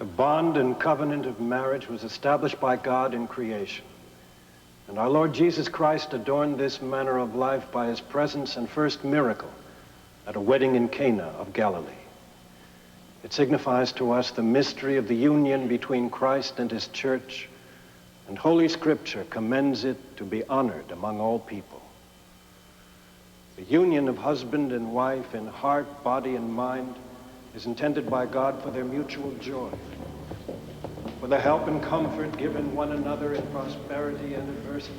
The bond and covenant of marriage was established by God in creation. And our Lord Jesus Christ adorned this manner of life by his presence and first miracle at a wedding in Cana of Galilee. It signifies to us the mystery of the union between Christ and his church, and Holy Scripture commends it to be honored among all people. The union of husband and wife in heart, body, and mind is intended by God for their mutual joy, for the help and comfort given one another in prosperity and adversity,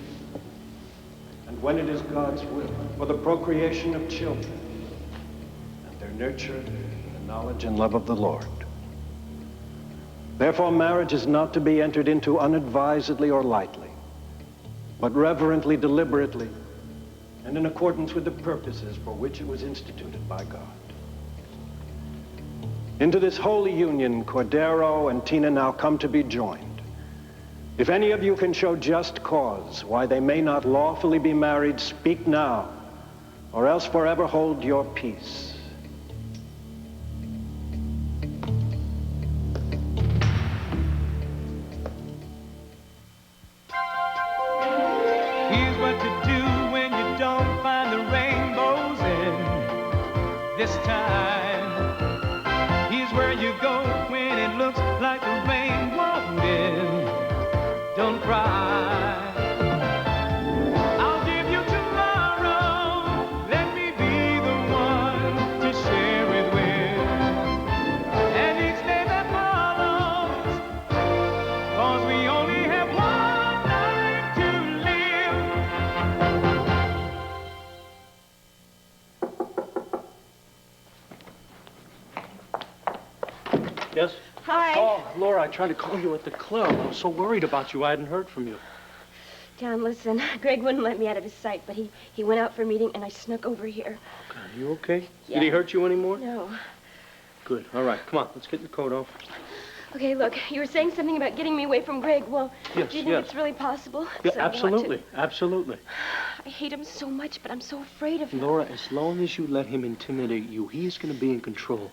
and when it is God's will, for the procreation of children and their nurture in the knowledge and love of the Lord. Therefore, marriage is not to be entered into unadvisedly or lightly, but reverently, deliberately, and in accordance with the purposes for which it was instituted by God. Into this holy union, Cordero and Tina now come to be joined. If any of you can show just cause why they may not lawfully be married, speak now, or else forever hold your peace. Here's what to do when you don't find the rainbows in this time. Here's where you go when it looks like the rain won't end. Don't cry. I'll give you tomorrow. Let me be the one to share it with. And each day that follows, 'cause we only have one life to live. Yes? Hi. Oh, Laura, I tried to call you at the club. I was so worried about you, I hadn't heard from you. John, listen, Greg wouldn't let me out of his sight, but he went out for a meeting and I snuck over here. Okay, you okay? Yeah. Did he hurt you anymore? No. Good. All right, come on, let's get your coat off. Okay, look, you were saying something about getting me away from Greg. Well, Yes, do you think yes. it's really possible? Yeah, 'Cause I want to. absolutely, absolutely. I hate him so much, but I'm so afraid of him. Laura, as long as you let him intimidate you, he's going to be in control.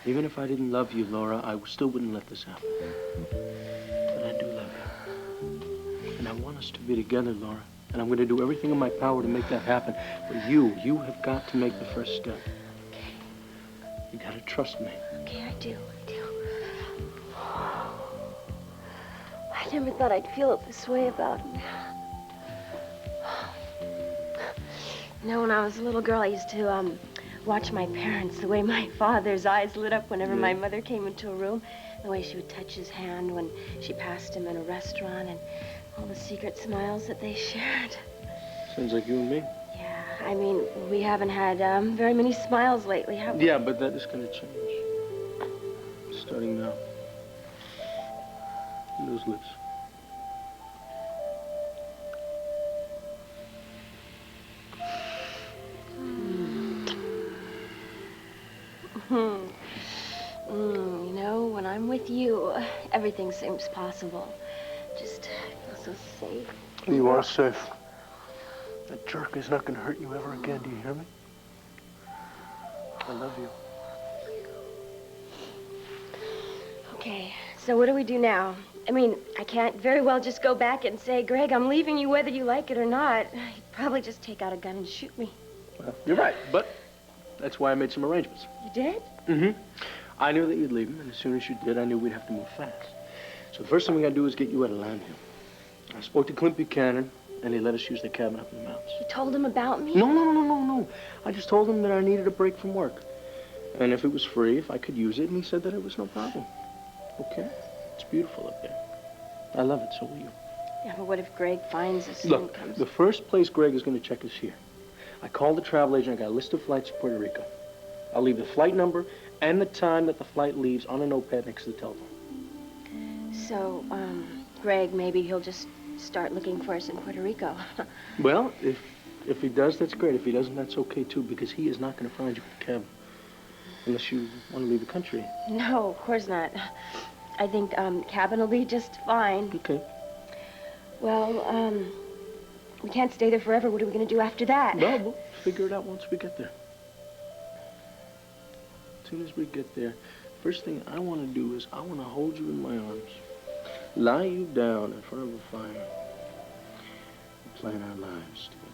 Even if I didn't love you, Laura, I still wouldn't let this happen. But I do love you. And I want us to be together, Laura. And I'm going to do everything in my power to make that happen. But you have got to make the first step. Okay. You got to trust me. Okay, I do. I never thought I'd feel it this way about him. You know, when I was a little girl, I used to, watch my parents, the way my father's eyes lit up whenever my mother came into a room, the way she would touch his hand when she passed him in a restaurant, and all the secret smiles that they shared. Sounds like you and me. Yeah, I mean, we haven't had very many smiles lately, have we? Yeah, but that is going to change. Starting now. Those lips. You know, when I'm with you, everything seems possible. Just feel so safe. You are safe. That jerk is not going to hurt you ever again, do you hear me? I love you. Okay, so what do we do now? I mean, I can't very well just go back and say, Greg, I'm leaving you whether you like it or not. You'd probably just take out a gun and shoot me. Well, you're right, but that's why I made some arrangements. You did? Mm-hmm. I knew that you'd leave him, and as soon as you did, I knew we'd have to move fast. So the first thing we gotta do is get you out of Llantano. I spoke to Clint Buchanan, and he let us use the cabin up in the mountains. You told him about me? No. I just told him that I needed a break from work. And if it was free, if I could use it, and he said that it was no problem. Okay? It's beautiful up there. I love it, so will you. Yeah, but what if Greg finds us Look, and comes? the first place Greg is going to check is here. I called the travel agent. I got a list of flights to Puerto Rico. I'll leave the flight number and the time that the flight leaves on a notepad next to the telephone. So, Greg, maybe he'll just start looking for us in Puerto Rico. Well, if he does, that's great. If he doesn't, that's okay, too, because he is not going to find you at the cabin unless you want to leave the country. No, of course not. I think cabin will be just fine. Okay. Well, we can't stay there forever. What are we going to do after that? Well, we'll figure it out once we get there. As soon as we get there, First thing I want to do is I want to hold you in my arms, lie you down in front of a fire, and plan our lives together.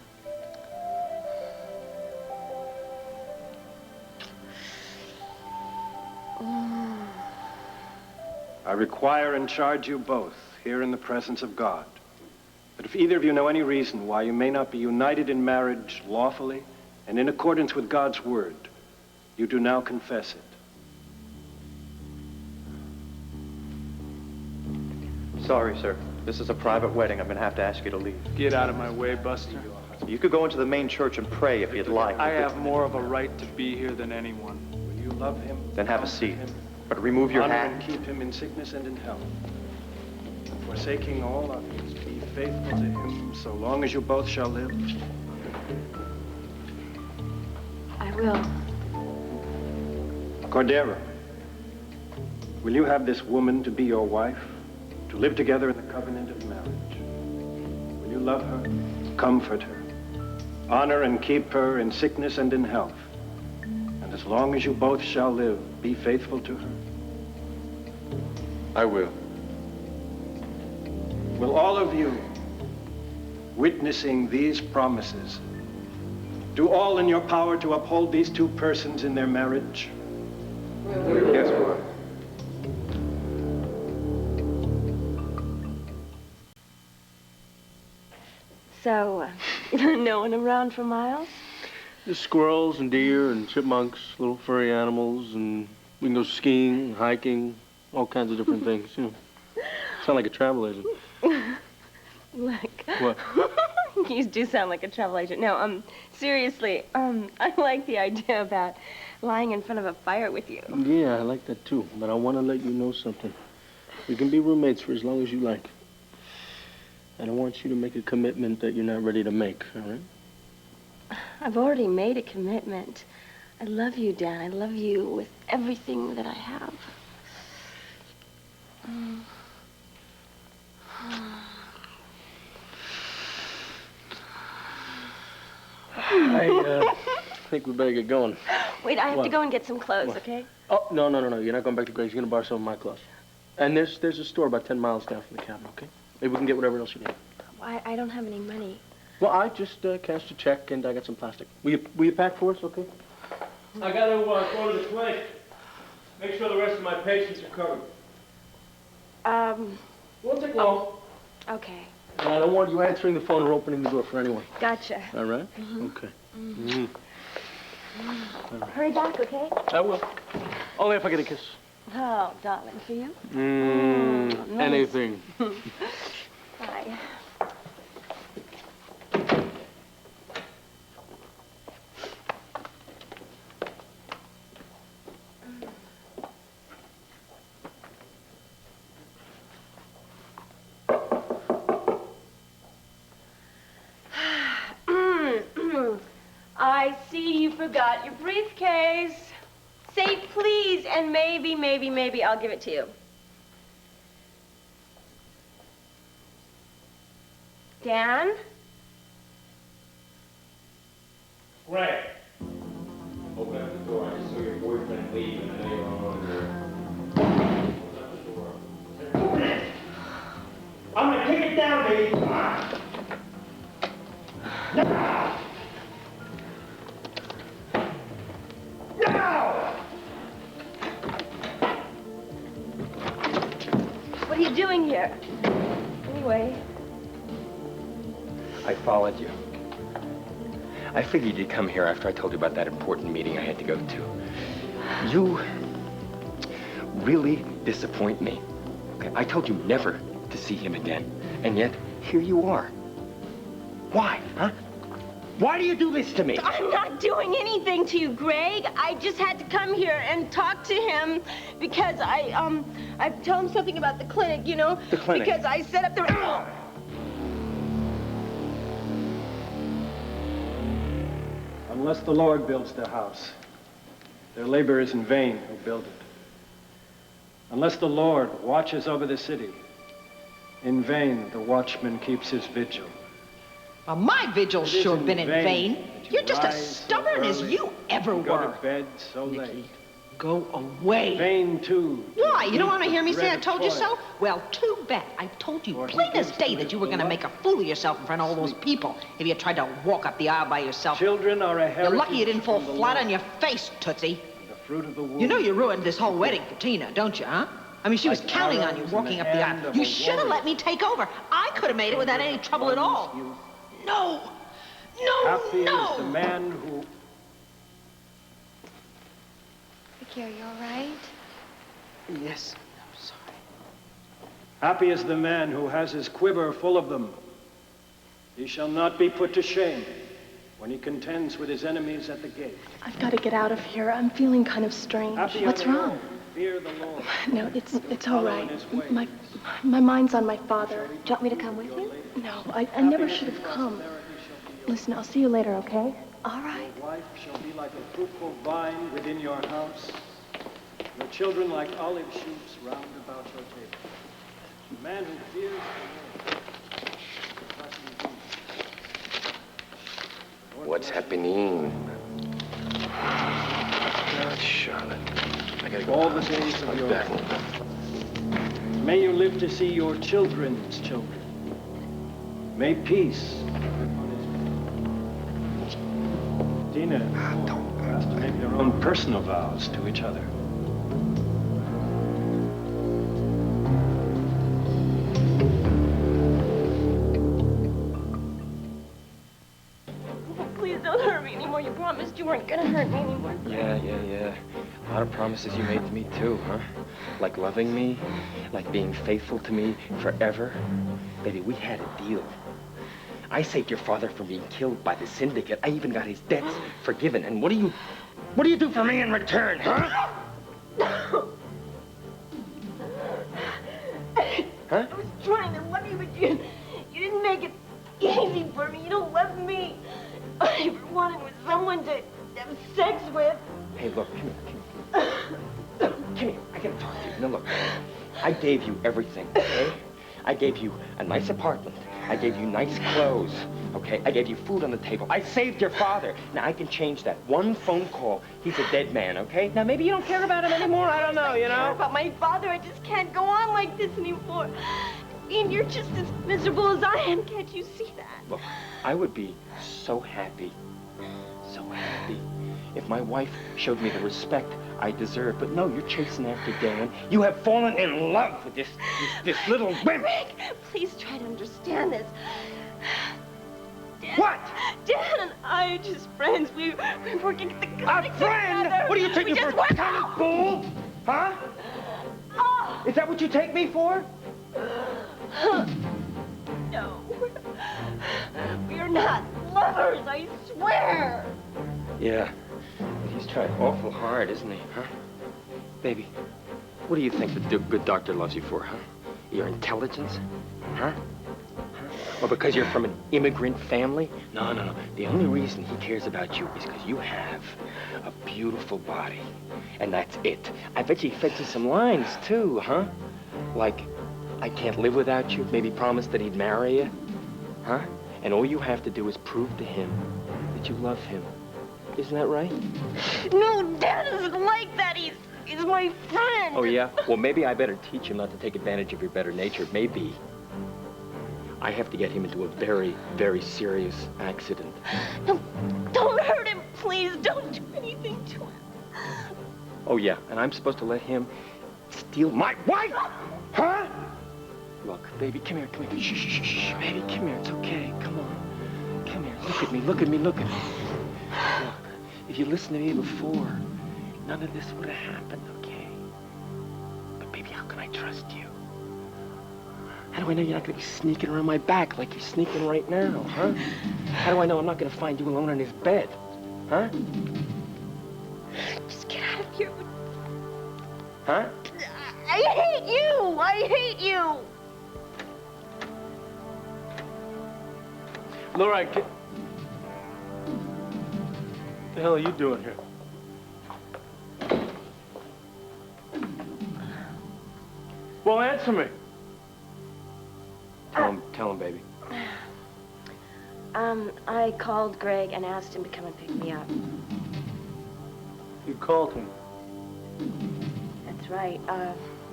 I require and charge you both, here in the presence of God, that if either of you know any reason why you may not be united in marriage lawfully and in accordance with God's word, you do now confess it. Sorry, sir. This is a private wedding. I'm going to have to ask you to leave. Get out of my way, Buster. You could go into the main church and pray if you'd like. I have more of a right to be here than anyone. Will you love him? Then have a seat. But remove your honor hat. and keep him in sickness and in health. Forsaking all others, be faithful to him so long as you both shall live. I will. Cordero, will you have this woman to be your wife, to live together in the covenant of marriage? Will you love her, comfort her, honor and keep her in sickness and in health? And as long as you both shall live, be faithful to her? I will. Will all of you, witnessing these promises, do all in your power to uphold these two persons in their marriage? Yes, we will. So, no one around for miles? There's squirrels and deer and chipmunks, little furry animals, and we can go skiing, hiking, all kinds of different things, you know. Sound like a travel agent. Look. What? You do sound like a travel agent. No, seriously, I like the idea about lying in front of a fire with you. Yeah, I like that too, but I want to let you know something. We can be roommates for as long as you like. I don't want you to make a commitment that you're not ready to make, all right? I've already made a commitment. I love you, Dan. I love you with everything that I have. I think we better get going. Wait, I have What? to go and get some clothes, What? okay? Oh, no. You're not going back to Grace. You're going to borrow some of my clothes. And there's a store about 10 miles down from the cabin, okay? Maybe we can get whatever else you need. I don't have any money. Well, I just cashed a check and I got some plastic. Will you pack for us, okay? I got to go to the clinic. Make sure the rest of my patients are covered. Won't take long. Okay. And I don't want you answering the phone or opening the door for anyone. Gotcha. All right? Okay. Hurry back, okay? I will. Only if I get a kiss. Oh, darling, for you? Nice. Anything. Bye. I see you forgot your briefcase. Say please, and maybe I'll give it to you. Dan? Greg! Open up the door. I just saw your boyfriend leave and I know you're on over. Open up the door. Open it! I'm gonna kick it down, baby! Now! What are you doing here? Anyway. I followed you. I figured you'd come here after I told you about that important meeting I had to go to. You really disappoint me. Okay, I told you never to see him again, and yet here you are. Why, huh? Why do you do this to me? I'm not doing anything to you, Greg. I just had to come here and talk to him because I've told him something about the clinic, you know? The clinic? Because I set up the... Unless the Lord builds the house, their labor is in vain who build it. Unless the Lord watches over the city, in vain the watchman keeps his vigil. Well, my vigil's It sure isn't been in vain. that you You're just as rise so stubborn as early you ever and go were. to bed so Niki. late. go away. Vain, too. Why? You don't want to hear me say I Dread told you toil. so? Well, too bad. I told you Or he plain as gives day to that his you were going to make a fool of yourself in front of all those people if you tried to walk up the aisle by yourself. Children are a heritage. You're lucky you didn't fall from the flat Lord. on your face, Tootsie. The fruit of the womb. You know you ruined this whole wedding for Tina, don't you, huh? I mean, she was Like counting on you arrows walking in up the the hand aisle. of You a should have warrior. let me take over. I could have made it without any trouble at all. Youth. No. No, Happy no. is the man who... Viki, are you all right? Yes, I'm sorry. Happy is the man who has his quiver full of them. He shall not be put to shame when he contends with his enemies at the gate. I've got to get out of here. I'm feeling kind of strange. Happy What's are the wrong? Lord. Fear the Lord. No, it's all right. in his ways. My mind's on my father. Do you want me to come with you? No, I never should have come. Listen, I'll see you later, okay? All right. Your wife shall be like a fruitful vine within your house, your children like olive shoots round about your table. The man who fears the Lord. What's happening? Charlotte. I gotta go. All the days of your life. May you live to see your children's children. May peace. Tina has to make their own personal vows to each other. Please don't hurt me anymore. You promised you weren't gonna hurt me anymore. Yeah. A lot of promises you made to me, too, huh? Like loving me, like being faithful to me forever. Baby, we had a deal. I saved your father from being killed by the syndicate. I even got his debts forgiven. And what do you do for me in return, huh? Huh? I was trying to love you, but you didn't make it easy for me. You don't love me. All I ever wanted was someone to have sex with. Hey, look, come here. Come here, I gotta talk to you. Now, look, I gave you everything, okay? I gave you a nice apartment. I gave you nice clothes, okay? I gave you food on the table. I saved your father. Now, I can change that. One phone call, he's a dead man, okay? Now, maybe you don't care about him anymore. I don't know, you I care know? about my father. I just can't go on like this anymore. And you're just as miserable as I am. Can't you see that? Look, I would be so happy, if my wife showed me the respect I deserve. But no, you're chasing after Dan. You have fallen in love with this little wimp. Rick, please try to understand this. Dan, What? Dan and I are just friends. We working at the company A friend? together. What do you take We me for, just work- a tiny fool? Huh? Oh, Is that what you take me for? no. We are not lovers, I swear. Yeah. But he's trying awful hard, isn't he, huh? Baby, what do you think the good doctor loves you for, huh? Your intelligence? Huh? Or because you're from an immigrant family? No. The only reason he cares about you is because you have a beautiful body. And that's it. I bet you he fed you some lines, too, huh? Like, I can't live without you. Maybe promise that he'd marry you. Huh? And all you have to do is prove to him that you love him. Isn't that right? No, Dad isn't like that. He's my friend. Oh, yeah? Well, maybe I better teach him not to take advantage of your better nature. Maybe. I have to get him into a very, very serious accident. No, don't hurt him, please. Don't do anything to him. Oh, yeah, and I'm supposed to let him steal my wife? Huh? Look, baby, come here. Shh, baby, come here. It's okay. Come on. Come here. Look at me. Look, if you listened to me before, none of this would have happened, okay? But, baby, how can I trust you? How do I know you're not going to be sneaking around my back like you're sneaking right now, huh? How do I know I'm not going to find you alone in his bed, huh? Just get out of here. Huh? I hate you. Laura, what the hell are you doing here? Well, answer me. Tell him, baby. I called Greg and asked him to come and pick me up. You called him. That's right.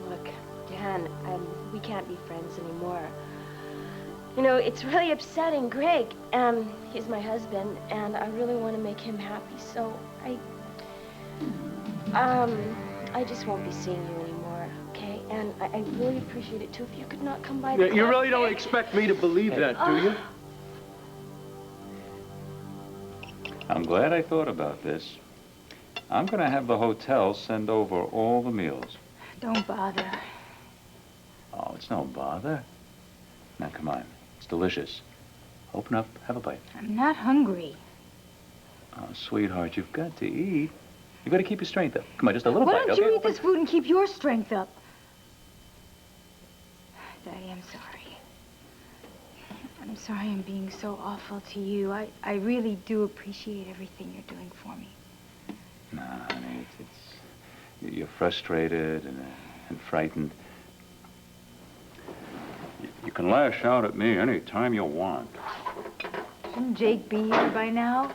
Look, Dan, we can't be friends anymore. You know, it's really upsetting Greg. He's my husband, and I really want to make him happy, so I just won't be seeing you anymore, okay? And I really appreciate it, too, if you could not come by the You club. really don't expect me to believe that, do you? I'm glad I thought about this. I'm going to have the hotel send over all the meals. Don't bother. Oh, it's no bother. Now, come on. It's delicious. Open up, have a bite. I'm not hungry. Oh, sweetheart, you've got to eat. You've got to keep your strength up. Come on, just a little Why bite, don't okay? you eat this food and keep your strength up? Daddy, I'm sorry. I'm sorry I'm being so awful to you. I really do appreciate everything you're doing for me. No, honey, you're frustrated and frightened. You can lash out at me any time you want. Shouldn't Jake be here by now?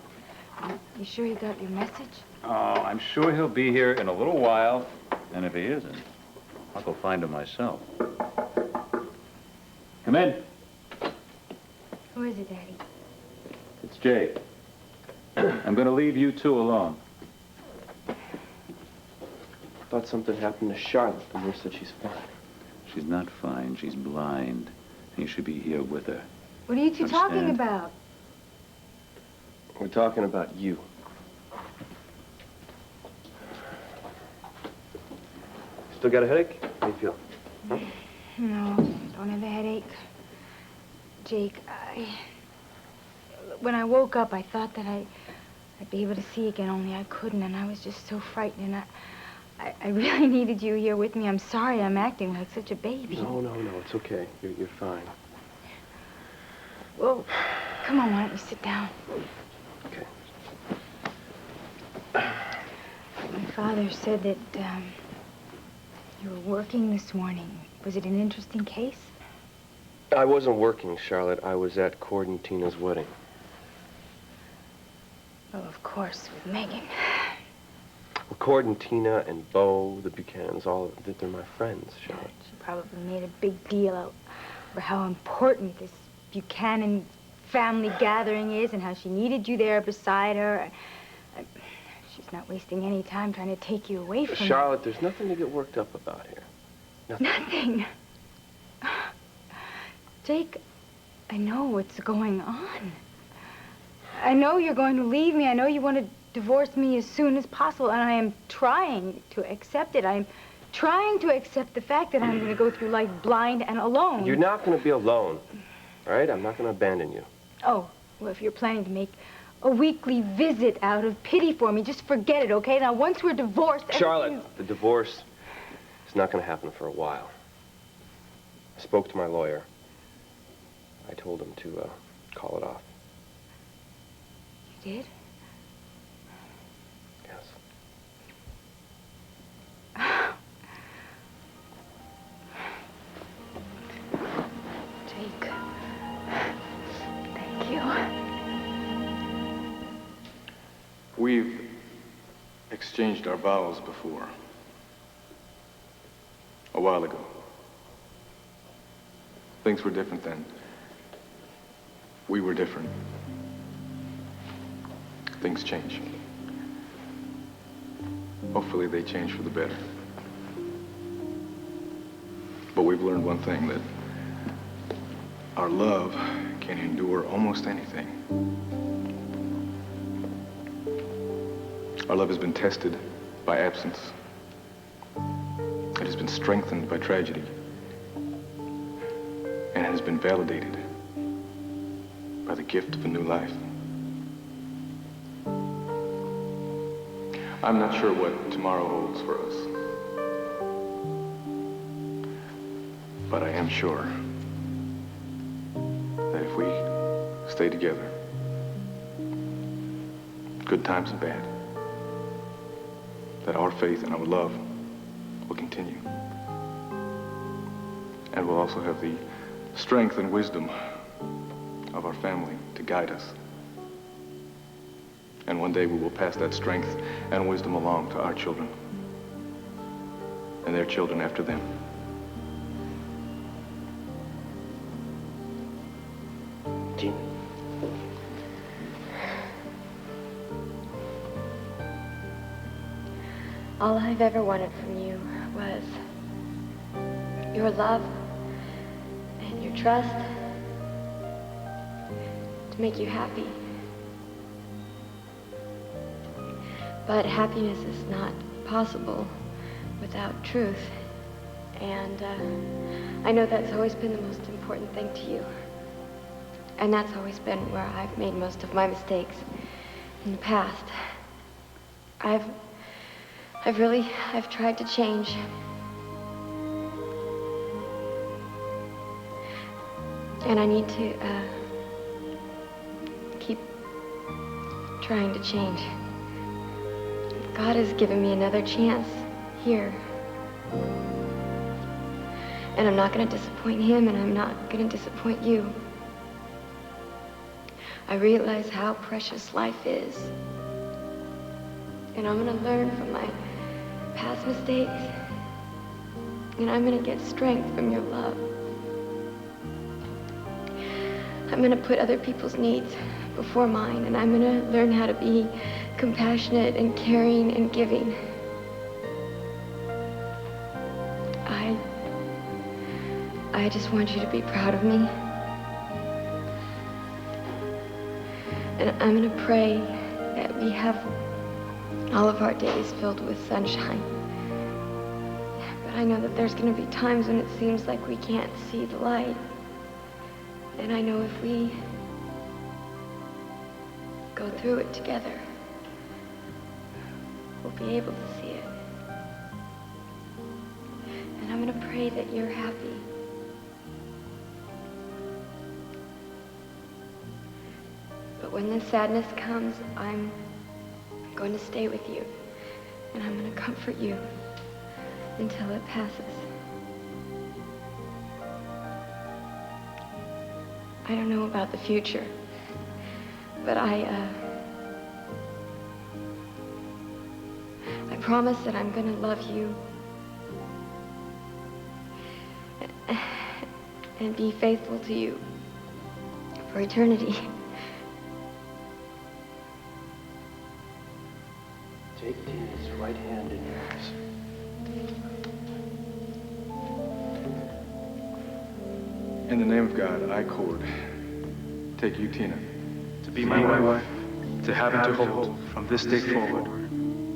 You sure he got your message? Oh, I'm sure he'll be here in a little while. And if he isn't, I'll go find him myself. Come in. Who is it, Daddy? It's Jake. I'm going to leave you two alone. Thought something happened to Charlotte. The nurse said she's fine. She's not fine. She's blind. You should be here with her. What are you two talking about? We're talking about you. Still got a headache? How you feel? Huh? No, don't have a headache. Jake, when I woke up, I thought that I'd be able to see again, only I couldn't, and I was just so frightened, and I really needed you here with me. I'm sorry I'm acting like such a baby. No, it's okay. You're fine. Well, come on, why don't you sit down? Okay. My father said that, you were working this morning. Was it an interesting case? I wasn't working, Charlotte. I was at Cord and Tina's wedding. Oh, of course, with Megan. Well, Cord and Tina and Bo, the Buchanans, they're my friends, Charlotte. She probably made a big deal out of how important this Buchanan family gathering is and how she needed you there beside her. She's not wasting any time trying to take you away from Charlotte, there's nothing to get worked up about here. Nothing. Jake, I know what's going on. I know you're going to leave me. I know you want to divorce me as soon as possible, and I am trying to accept it. I'm trying to accept the fact that I'm going to go through life blind and alone. You're not going to be alone, all right? I'm not going to abandon you. Oh, well, if you're planning to make a weekly visit out of pity for me, just forget it, okay? Now, once we're divorced... Charlotte, the divorce is not going to happen for a while. I spoke to my lawyer. I told him to call it off. You did? Yes. Jake, thank you. We've exchanged our vows before. A while ago. Things were different then. We were different. Things change. Hopefully they change for the better. But we've learned one thing, that our love can endure almost anything. Our love has been tested by absence. It has been strengthened by tragedy. And has been validated by the gift of a new life. I'm not sure what tomorrow holds for us. But I am sure that if we stay together, good times and bad, that our faith and our love will continue. And we'll also have the strength and wisdom of our family to guide us. And one day we will pass that strength and wisdom along to our children. and their children after them. Tina. All I've ever wanted from you was your love and your trust to make you happy. But happiness is not possible without truth. And I know that's always been the most important thing to you. And that's always been where I've made most of my mistakes in the past. I've tried to change. And I need to keep trying to change. God has given me another chance here. And I'm not going to disappoint him, and I'm not going to disappoint you. I realize how precious life is. And I'm going to learn from my past mistakes. And I'm going to get strength from your love. I'm going to put other people's needs before mine, and I'm going to learn how to be compassionate and caring and giving. I just want you to be proud of me. And I'm going to pray that we have all of our days filled with sunshine. But I know that there's going to be times when it seems like we can't see the light. And I know if we go through it together, we'll be able to see it. And I'm going to pray that you're happy. But when the sadness comes, I'm going to stay with you. And I'm going to comfort you until it passes. I don't know about the future, but I promise that I'm going to love you and be faithful to you for eternity. Take Tina's right hand in yours. In the name of God, I, Cord, take you, Tina, to be my wife, to have and to hold from this day forward,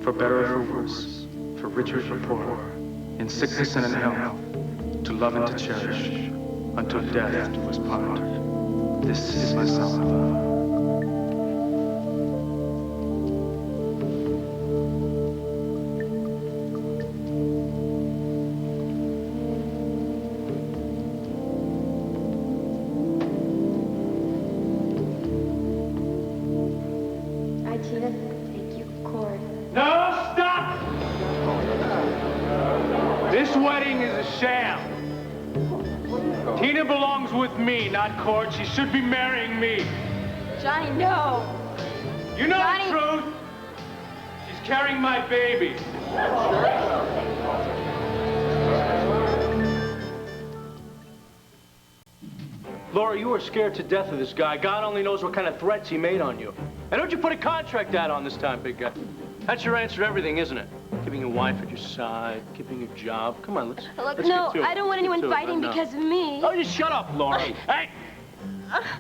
for better or for worse, for richer or for poorer, in sickness and in health, to love and to cherish, until death do us part. This is my solemn vow. Not Cord. She should be marrying me. Johnny, no. You know Johnny. The truth. She's carrying my baby. Laura, you were scared to death of this guy. God only knows what kind of threats he made on you. And don't you put a contract out on this time, big guy? That's your answer to everything, isn't it? Keeping your wife at your side, keeping your job. Come on, let's no, I don't want anyone fighting because of me. Oh, just shut up, Laura. Hey!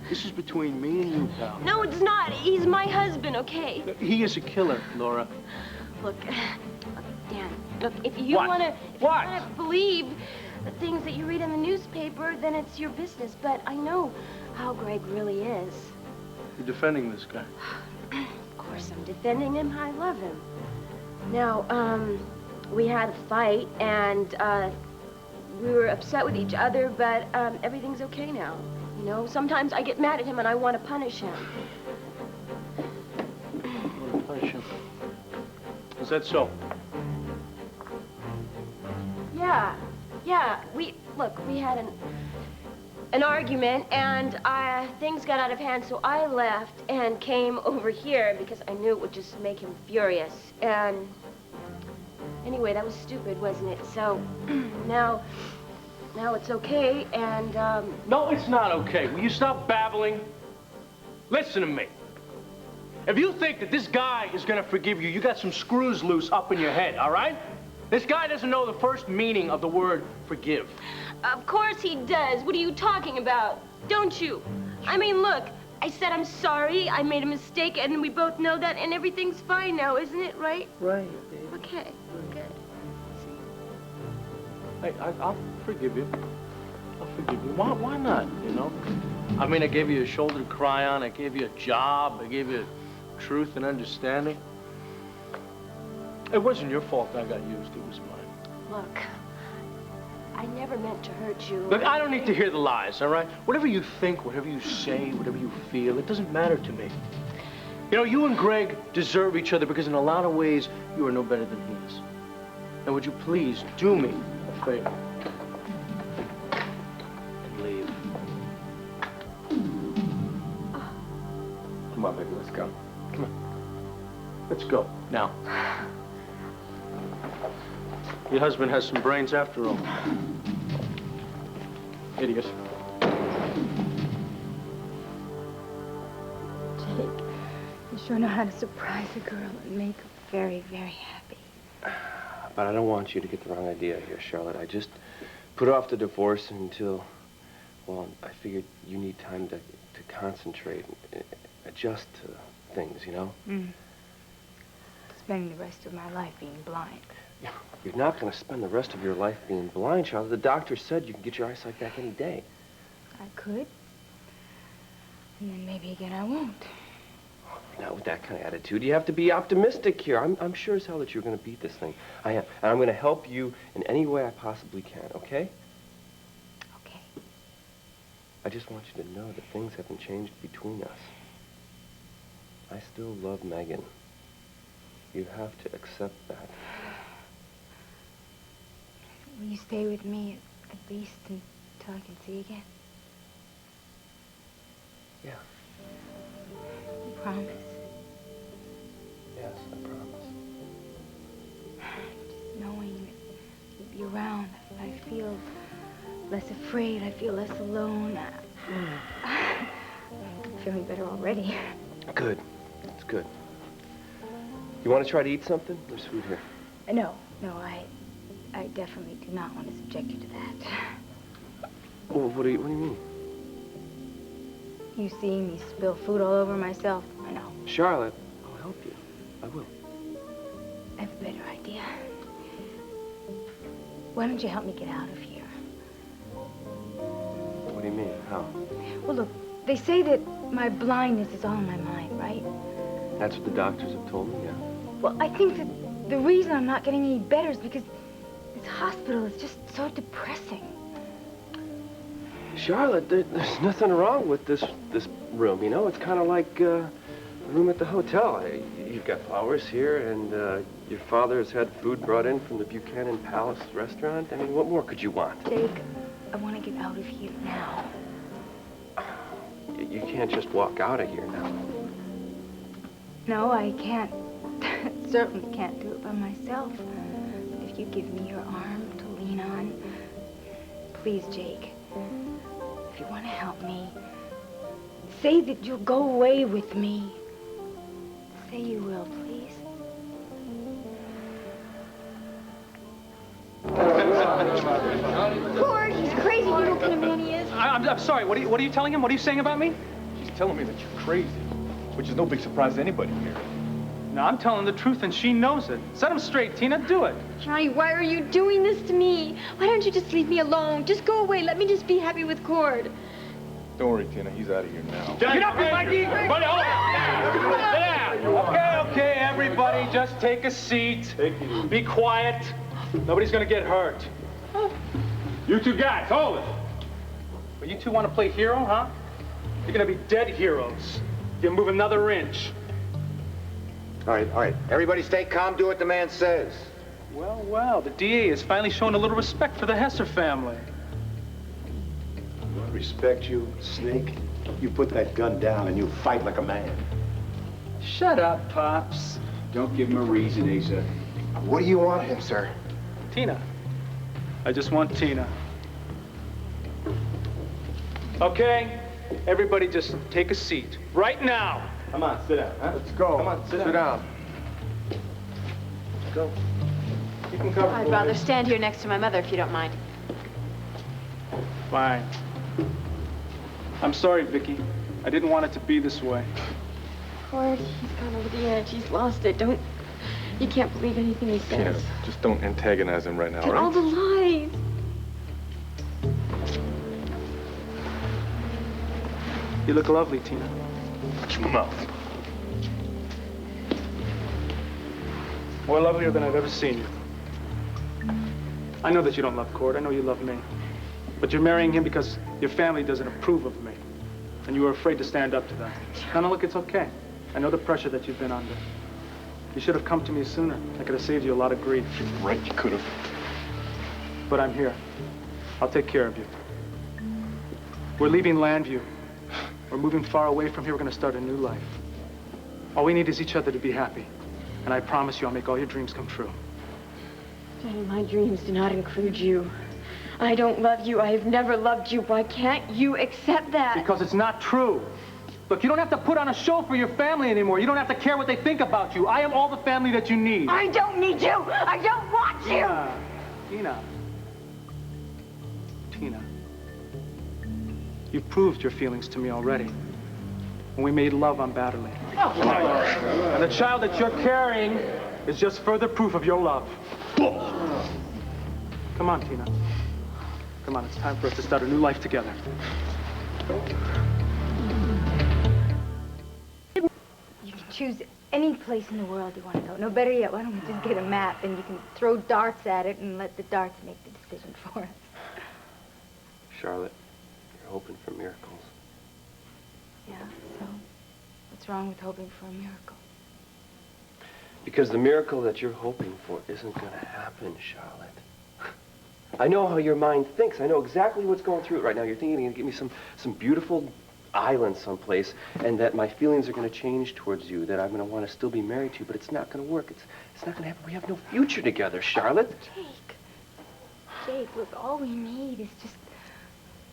This is between me and you, pal. No, it's not. He's my husband, okay? He is a killer, Laura. Look, Dan, look, if you want to believe the things that you read in the newspaper, then it's your business. But I know how Greg really is. You're defending this guy. Of course I'm defending him. I love him. Now, we had a fight, and we were upset with each other, but everything's okay now. You know, sometimes I get mad at him and I want to punish him. Punish him? Is that so? Yeah. We had an argument, and things got out of hand, so I left and came over here because I knew it would just make him furious. And Anyway, that was stupid, wasn't it? So, now it's okay, and, No, it's not okay. Will you stop babbling? Listen to me. If you think that this guy is gonna forgive you, you got some screws loose up in your head, all right? This guy doesn't know the first meaning of the word forgive. Of course he does. What are you talking about? Don't you? I mean, look, I said I'm sorry, I made a mistake, and we both know that, and everything's fine now, isn't it, right? Right, baby. Okay, good. Hey, I'll forgive you. I'll forgive you. Why not, you know? I mean, I gave you a shoulder to cry on, I gave you a job, I gave you truth and understanding. It wasn't your fault I got used, it was mine. Look, I never meant to hurt you. Look, I don't need to hear the lies, all right? Whatever you think, whatever you say, whatever you feel, it doesn't matter to me. You know, you and Greg deserve each other because in a lot of ways, you are no better than he is. Now, would you please do me a favor? And leave. Come on, baby, let's go. Come on. Let's go, now. Your husband has some brains after all. Idiot. Jake, you sure know how to surprise a girl and make her very, very happy. But I don't want you to get the wrong idea here, Charlotte. I just put off the divorce until, well, I figured you need time to concentrate and adjust to things, you know? Spending the rest of my life being blind. You're not going to spend the rest of your life being blind, Charlotte. The doctor said you can get your eyesight back any day. I could. And then maybe again I won't. Not with that kind of attitude. You have to be optimistic here. I'm sure as hell that you're going to beat this thing. I am. And I'm going to help you in any way I possibly can, okay? Okay. I just want you to know that things haven't changed between us. I still love Megan. You have to accept that. Will you stay with me at least until I can see again? Yeah. You promise? Yes, I promise. Just knowing that you'll be around, I feel less afraid. I feel less alone. I'm feeling better already. Good. It's good. You want to try to eat something? There's food here. No, I definitely do not want to subject you to that. Well, what do you mean? You see me spill food all over myself. I know. Charlotte, I'll help you. I will. I have a better idea. Why don't you help me get out of here? What do you mean? How? Well, look, they say that my blindness is all in my mind, right? That's what the doctors have told me, yeah. Well, I think that the reason I'm not getting any better is because this hospital is just so depressing. Charlotte, there's nothing wrong with this room, you know? It's kind of like a room at the hotel. You've got flowers here, and your father has had food brought in from the Buchanan Palace restaurant. I mean, what more could you want? Jake, I want to get out of here now. You can't just walk out of here now. No, I can't. Certainly can't do it by myself. But if you give me your arm to lean on, please, Jake, if you want to help me, say that you'll go away with me. Say you will, please. Cord, he's crazy. You know what kind of man he is. I'm sorry. What are you telling him? What are you saying about me? She's telling me that you're crazy, which is no big surprise to anybody here. No, I'm telling the truth, and she knows it. Set him straight, Tina. Do it. Johnny, why are you doing this to me? Why don't you just leave me alone? Just go away. Let me just be happy with Cord. Don't worry, Tina. He's out of here now. Get up, Mikey! Buddy, hold on. Yeah. Okay, everybody, just take a seat. Be quiet. Nobody's gonna get hurt. You two guys, hold it. Well, you two want to play hero, huh? You're gonna be dead heroes. You move another inch. All right. Everybody stay calm. Do what the man says. Well, the DA is finally showing a little respect for the Hesser family. Respect you, Snake? You put that gun down and you fight like a man. Shut up, Pops. Don't give him a reason, Asa. What do you want him, sir? Tina. I just want Tina. Okay, everybody just take a seat. Right now. Come on, sit down, huh? Let's go. Come on, sit down. Let's go. You can cover I'd rather stand here next to my mother if you don't mind. Fine. I'm sorry, Viki. I didn't want it to be this way. Cord, he's gone over the edge. He's lost it. You can't believe anything he Tina, says. just don't antagonize him right now, And all the lies. You look lovely, Tina. Watch your mouth. More lovelier than I've ever seen you. I know that you don't love Cord. I know you love me. But you're marrying him because your family doesn't approve of me. And you were afraid to stand up to them. Now, look, it's okay. I know the pressure that you've been under. You should have come to me sooner. I could have saved you a lot of grief. You're right, you could have. But I'm here. I'll take care of you. We're leaving Landview. We're moving far away from here. We're going to start a new life. All we need is each other to be happy. And I promise you I'll make all your dreams come true. Daddy, my dreams do not include you. I don't love you. I have never loved you. Why can't you accept that? Because it's not true. Look, you don't have to put on a show for your family anymore. You don't have to care what they think about you. I am all the family that you need. I don't need you. I don't want you. Tina. You've proved your feelings to me already. When we made love unbattlely. And the child that you're carrying is just further proof of your love. Come on, Tina. Come on, it's time for us to start a new life together. You can choose any place in the world you want to go. No, better yet, why don't we just get a map and you can throw darts at it and let the darts make the decision for us. Charlotte, you're hoping for miracles. Yeah, so what's wrong with hoping for a miracle? Because the miracle that you're hoping for isn't going to happen, Charlotte. I know how your mind thinks. I know exactly what's going through it right now. You're thinking you're going to give me some beautiful island someplace, and that my feelings are going to change towards you, that I'm going to want to still be married to you, but it's not going to work. It's not going to happen. We have no future together, Charlotte. Jake, look, all we need is just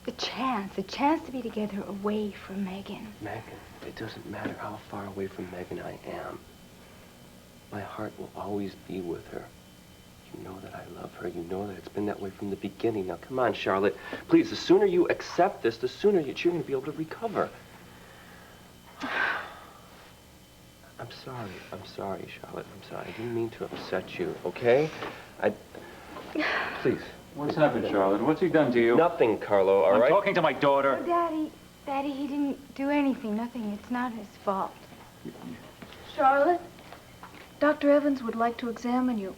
a chance to be together away from Megan. Megan, it doesn't matter how far away from Megan I am. My heart will always be with her. You know that I love her. You know that it's been that way from the beginning. Now, come on, Charlotte. Please, the sooner you accept this, the sooner you're going to be able to recover. I'm sorry, Charlotte. I'm sorry. I didn't mean to upset you, okay? Please. What's happened, Charlotte? What's he done to you? Nothing, Carlo, all right? I'm talking to my daughter. Oh, Daddy, he didn't do anything. Nothing. It's not his fault. Charlotte, Dr. Evans would like to examine you.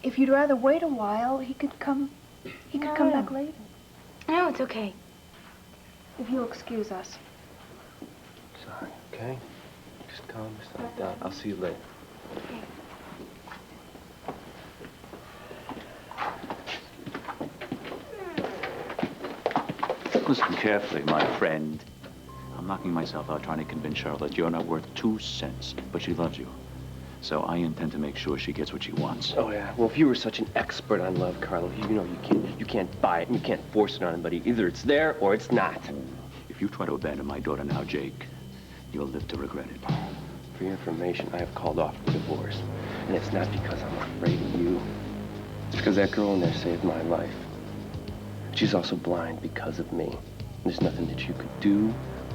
If you'd rather wait a while, he could come back later. No, it's okay. If you'll excuse us. Sorry, okay? Just calm yourself down. I'll see you later. Okay. Listen carefully, my friend. I'm knocking myself out trying to convince Charlotte you're not worth 2 cents, but she loves you. So I intend to make sure she gets what she wants. Oh, yeah. Well, if you were such an expert on love, Carlo, you know you can't buy it and you can't force it on anybody. Either it's there or it's not. If you try to abandon my daughter now, Jake, you'll live to regret it. For your information, I have called off the divorce. And it's not because I'm afraid of you. It's because that girl in there saved my life. She's also blind because of me. There's nothing that you could do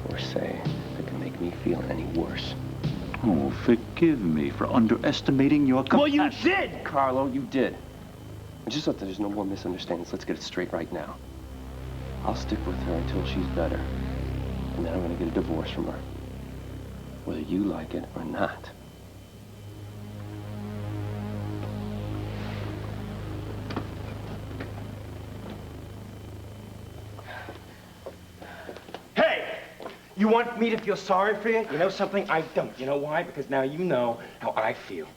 or say that can make me feel any worse. Oh, forgive me for underestimating your compassion. Well, you did, Carlo, you did. Just so that there's no more misunderstandings, let's get it straight right now. I'll stick with her until she's better. And then I'm going to get a divorce from her. Whether you like it or not. You want me to feel sorry for you? You know something? I don't. You know why? Because now you know how I feel.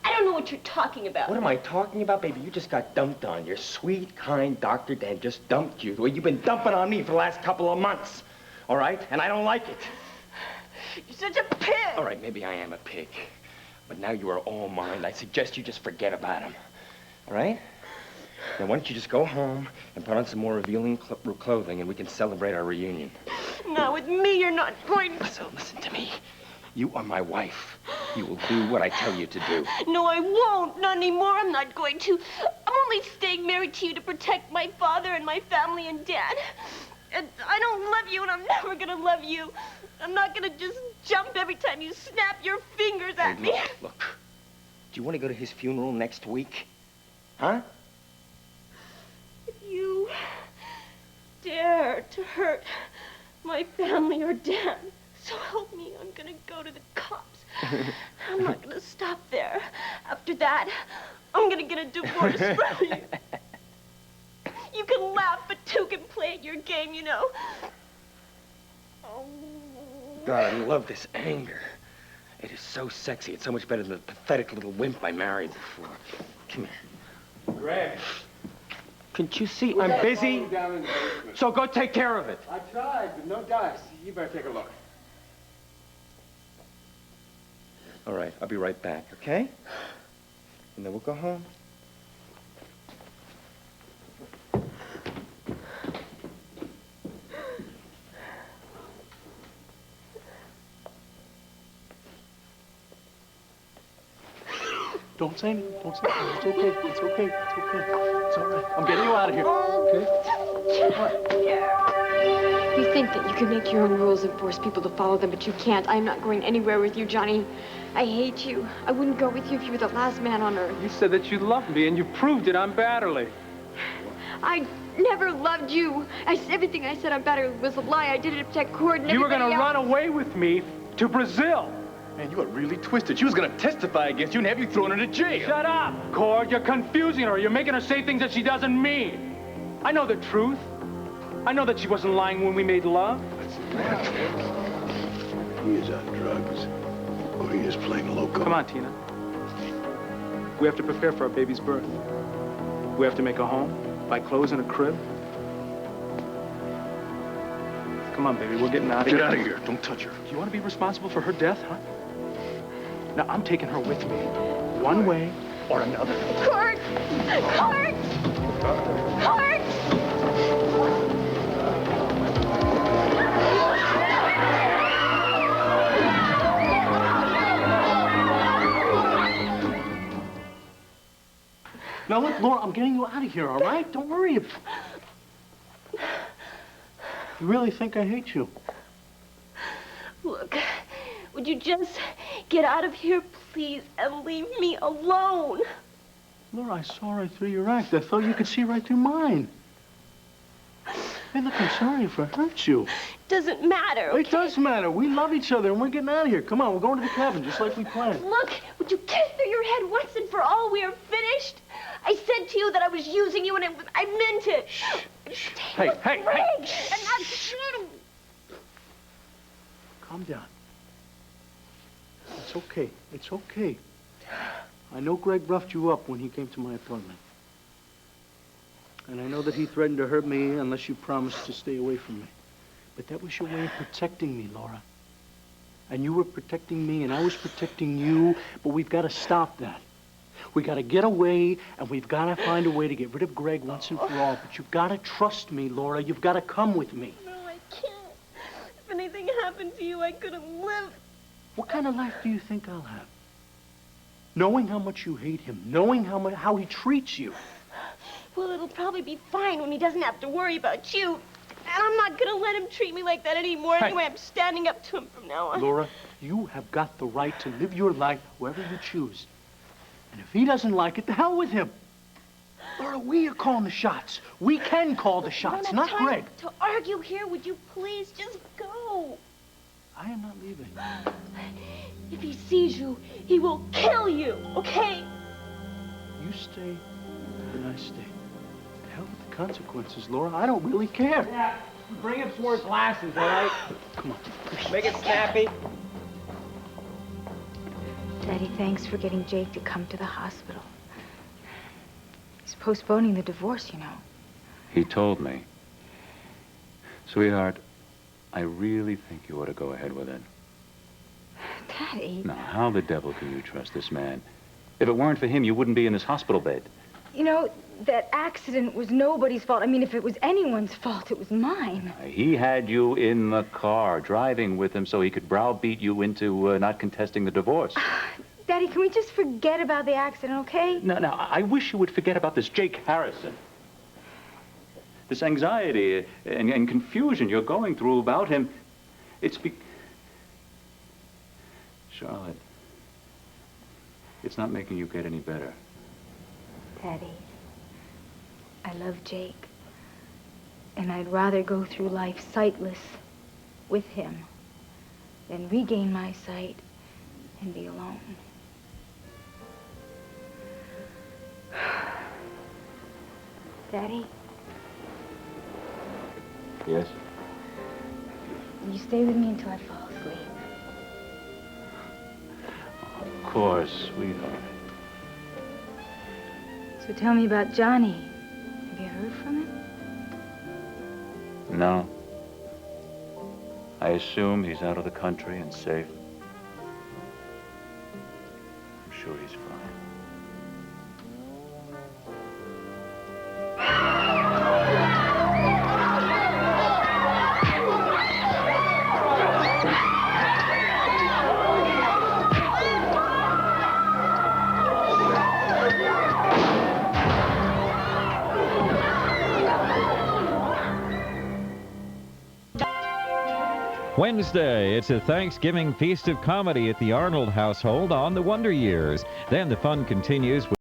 I don't know what you're talking about. What am I talking about, baby? You just got dumped on. Your sweet, kind Dr. Dan just dumped you the way you've been dumping on me for the last couple of months. All right? And I don't like it. You're such a pig. All right, maybe I am a pig. But now you are all mine. I suggest you just forget about him. All right? Now, why don't you just go home and put on some more revealing clothing and we can celebrate our reunion. Not with me, you're not going to. Listen to me. You are my wife. You will do what I tell you to do. No, I won't. Not anymore. I'm not going to. I'm only staying married to you to protect my father and my family and Dad. And I don't love you, and I'm never gonna love you. I'm not gonna just jump every time you snap your fingers at me. Look. Do you want to go to his funeral next week? Huh? If you dare to hurt my family or Dad, so help me, I'm gonna go to the cops. I'm not gonna stop there. After that, I'm gonna get a divorce from you. You can laugh, but two can play at your game, you know. Oh. God, I love this anger. It is so sexy. It's so much better than the pathetic little wimp I married before. Come here. Greg. Can't you see I'm busy? So go take care of it. I tried, but no dice. You better take a look. All right, I'll be right back, okay? And then we'll go home. Don't say anything. Don't say anything. It's okay. It's okay. It's okay. It's all right. I'm getting you out of here. Okay? You think that you can make your own rules and force people to follow them, but you can't. I'm not going anywhere with you, Johnny. I hate you. I wouldn't go with you if you were the last man on earth. You said that you loved me, and you proved it on Batterley. I never loved you. Everything I said on Batterley was a lie. I did it to protect Cord and You were going to everybody else. run away with me to Brazil. Man, you are really twisted. She was gonna testify against you and have you thrown into jail. Shut up, Cord. You're confusing her. You're making her say things that she doesn't mean. I know the truth. I know that she wasn't lying when we made love. He is on drugs, or he is playing loco. Come on, Tina. We have to prepare for our baby's birth. We have to make a home, buy clothes and a crib. Come on, baby. We're getting out of here. Get out of here. Don't touch her. Do you want to be responsible for her death, huh? Now, I'm taking her with me. One way or another. Cord! Cord! Cord! Now, look, Laura, I'm getting you out of here, all right? Don't worry. You really think I hate you? Look, would you just get out of here, please, and leave me alone? Laura, I saw right through your act. I thought you could see right through mine. Hey, look, I'm sorry if I hurt you. Doesn't matter, okay? It does matter. We love each other, and we're getting out of here. Come on, we're going to the cabin, just like we planned. Look, would you kiss through your head once and for all? We are finished. I said to you that I was using you, and I meant it. Hey, hey, hey. And that's it. Calm down. It's okay. It's okay. I know Greg roughed you up when he came to my apartment. And I know that he threatened to hurt me unless you promised to stay away from me. But that was your way of protecting me, Laura. And you were protecting me, and I was protecting you, but we've got to stop that. We got to get away, and we've got to find a way to get rid of Greg once and for all. But you've got to trust me, Laura. You've got to come with me. No, I can't. If anything happened to you, I couldn't live. What kind of life do you think I'll have? Knowing how much you hate him, knowing how he treats you. Well, it'll probably be fine when he doesn't have to worry about you. And I'm not going to let him treat me like that anymore. Hey. Anyway, I'm standing up to him from now on. Laura, you have got the right to live your life however you choose. And if he doesn't like it, the hell with him. Laura, we are calling the shots. We can call the shots, I don't not have time Greg. to argue here. Would you please just go? I am not leaving. If he sees you, he will kill you, okay? You stay, and I stay. The hell with the consequences, Laura. I don't really care. Yeah, bring him some more glasses, all right? Come on. Make it snappy. Daddy, thanks for getting Jake to come to the hospital. He's postponing the divorce, you know. He told me. Sweetheart, I really think you ought to go ahead with it. Daddy. Now, how the devil can you trust this man? If it weren't for him, you wouldn't be in this hospital bed. You know, that accident was nobody's fault. I mean, if it was anyone's fault, it was mine. He had you in the car, driving with him so he could browbeat you into not contesting the divorce. Daddy, can we just forget about the accident, okay? No, I wish you would forget about this Jake Harrison. This anxiety and confusion you're going through about him. Charlotte, it's not making you get any better. Daddy, I love Jake. And I'd rather go through life sightless with him than regain my sight and be alone. Daddy? Yes? Will you stay with me until I fall asleep? Of course, sweetheart. So tell me about Johnny. Have you heard from him? No. I assume he's out of the country and safe. I'm sure he's fine. Wednesday, it's a Thanksgiving feast of comedy at the Arnold household on the Wonder Years. Then the fun continues with